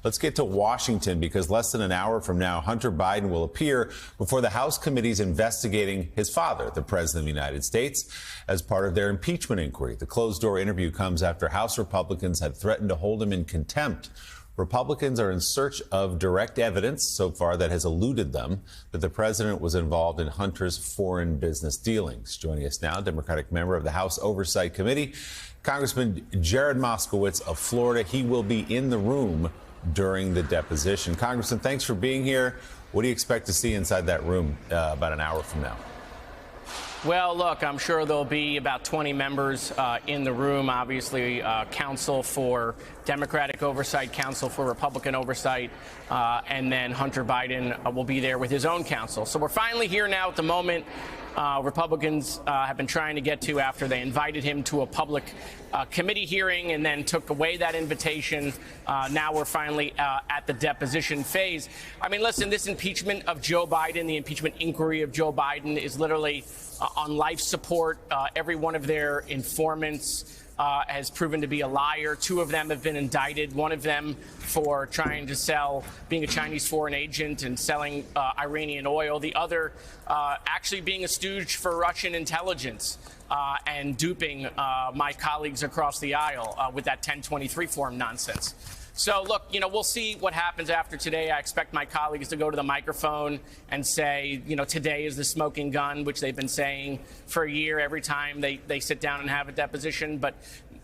Let's get to Washington, because less than an hour from now, Hunter Biden will appear before the House committees investigating his father, the President of the United States, as part of their impeachment inquiry. The closed-door interview comes after House Republicans had threatened to hold him in contempt. Republicans are in search of direct evidence so far that has eluded them that the president was involved in Hunter's foreign business dealings. Joining us now, Democratic member of the House Oversight Committee, Congressman Jared Moskowitz of Florida. He will be in the room during the deposition. Congressman, thanks for being here. What do you expect to see inside that room about an hour from now? Well, look, I'm sure there'll be about 20 members in the room, obviously counsel for Democratic oversight, counsel for Republican oversight, and then Hunter Biden will be there with his own counsel. So we're finally here now at the moment Republicans have been trying to get to after they invited him to a public committee hearing and then took away that invitation. Now we're finally at the deposition phase. I mean, listen, this impeachment of Joe Biden, the impeachment inquiry of Joe Biden is literally on life support. Every one of their informants has proven to be a liar. Two of them have been indicted, one of them for trying to sell, being a Chinese foreign agent and selling Iranian oil, the other actually being a stooge for Russian intelligence and duping my colleagues across the aisle with that 1023 form nonsense. So, look, you know, we'll see what happens after today. I expect my colleagues to go to the microphone and say, you know, today is the smoking gun, which they've been saying for a year every time they sit down and have a deposition. But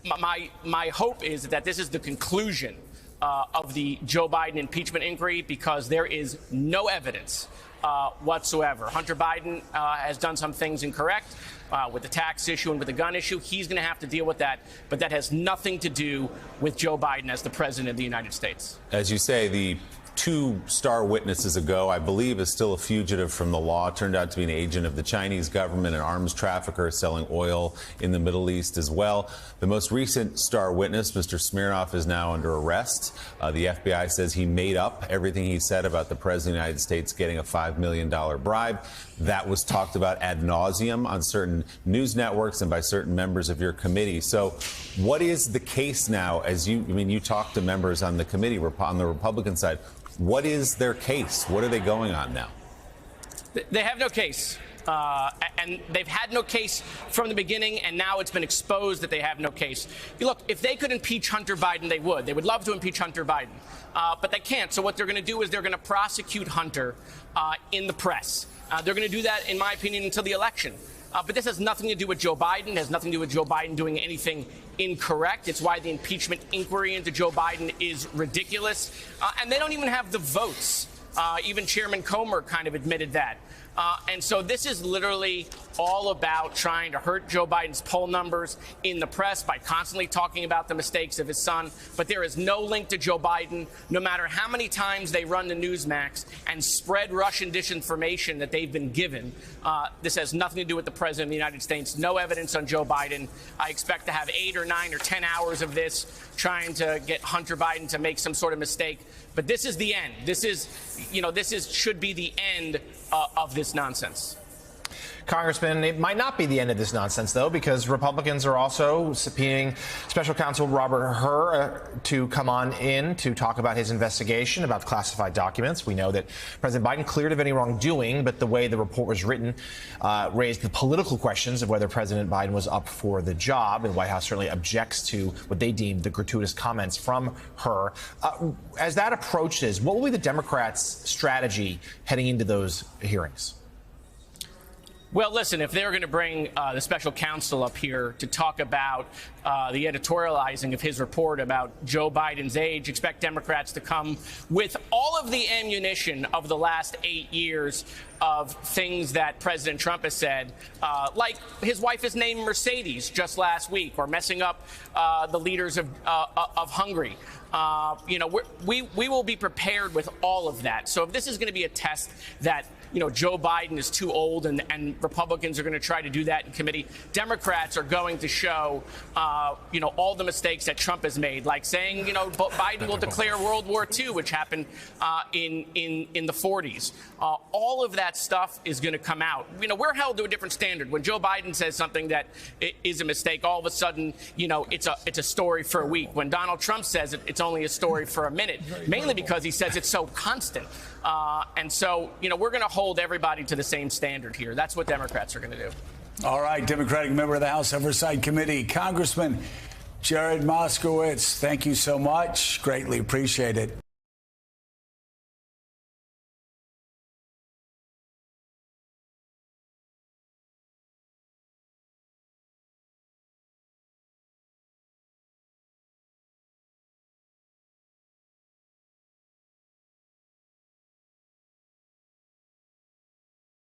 my hope is that this is the conclusion of the Joe Biden impeachment inquiry, because there is no evidence whatsoever. Hunter Biden has done some things incorrect with the tax issue and with the gun issue. He's going to have to deal with that. But that has nothing to do with Joe Biden as the president of the United States. As you say, the two star witnesses ago, I believe, is still a fugitive from the law, turned out to be an agent of the Chinese government, an arms trafficker selling oil in the Middle East as well. The most recent star witness, Mr. Smirnov, is now under arrest. The FBI says he made up everything he said about the President of the United States getting a $5 million bribe. That was talked about ad nauseum on certain news networks and by certain members of your committee. So what is the case now? You talk to members on the committee, on the Republican side. What is their case? What are they going on now? They have no case. And they've had no case from the beginning, and now it's been exposed that they have no case. Look, if they could impeach Hunter Biden, they would. They would love to impeach Hunter Biden, but they can't. So what they're going to do is they're going to prosecute Hunter in the press. They're going to do that, in my opinion, until the election. But this has nothing to do with Joe Biden. It has nothing to do with Joe Biden doing anything incorrect. It's why the impeachment inquiry into Joe Biden is ridiculous. And they don't even have the votes. Even Chairman Comer kind of admitted that. And so this is literally all about trying to hurt Joe Biden's poll numbers in the press by constantly talking about the mistakes of his son. But there is no link to Joe Biden, no matter how many times they run the Newsmax and spread Russian disinformation that they've been given. This has nothing to do with the President of the United States. No evidence on Joe Biden. I expect to have 8 or 9 or 10 hours of this trying to get Hunter Biden to make some sort of mistake. But this is the end. This should be the end of this nonsense. Congressman, it might not be the end of this nonsense, though, because Republicans are also subpoenaing Special Counsel Robert Hur to come on in to talk about his investigation about classified documents. We know that President Biden cleared of any wrongdoing, but the way the report was written raised the political questions of whether President Biden was up for the job. And the White House certainly objects to what they deemed the gratuitous comments from Hur. As that approaches, what will be the Democrats' strategy heading into those hearings? Well, listen, if they're going to bring the special counsel up here to talk about the editorializing of his report about Joe Biden's age, expect Democrats to come with all of the ammunition of the last 8 years of things that President Trump has said, like his wife is named Mercedes just last week, or messing up the leaders of Hungary. We will be prepared with all of that. So if this is going to be a test that Joe Biden is too old and Republicans are going to try to do that in committee, Democrats are going to show, all the mistakes that Trump has made, like saying, Biden will declare World War II, which happened in the 40s. All of that that stuff is going to come out. We're held to a different standard. When Joe Biden says something that is a mistake, all of a sudden, it's a story for a week. When Donald Trump says it, it's only a story for a minute, mainly because he says it's so constant. And so, we're going to hold everybody to the same standard here. That's what Democrats are going to do. All right, Democratic member of the House Oversight Committee, Congressman Jared Moskowitz, thank you so much. Greatly appreciate it.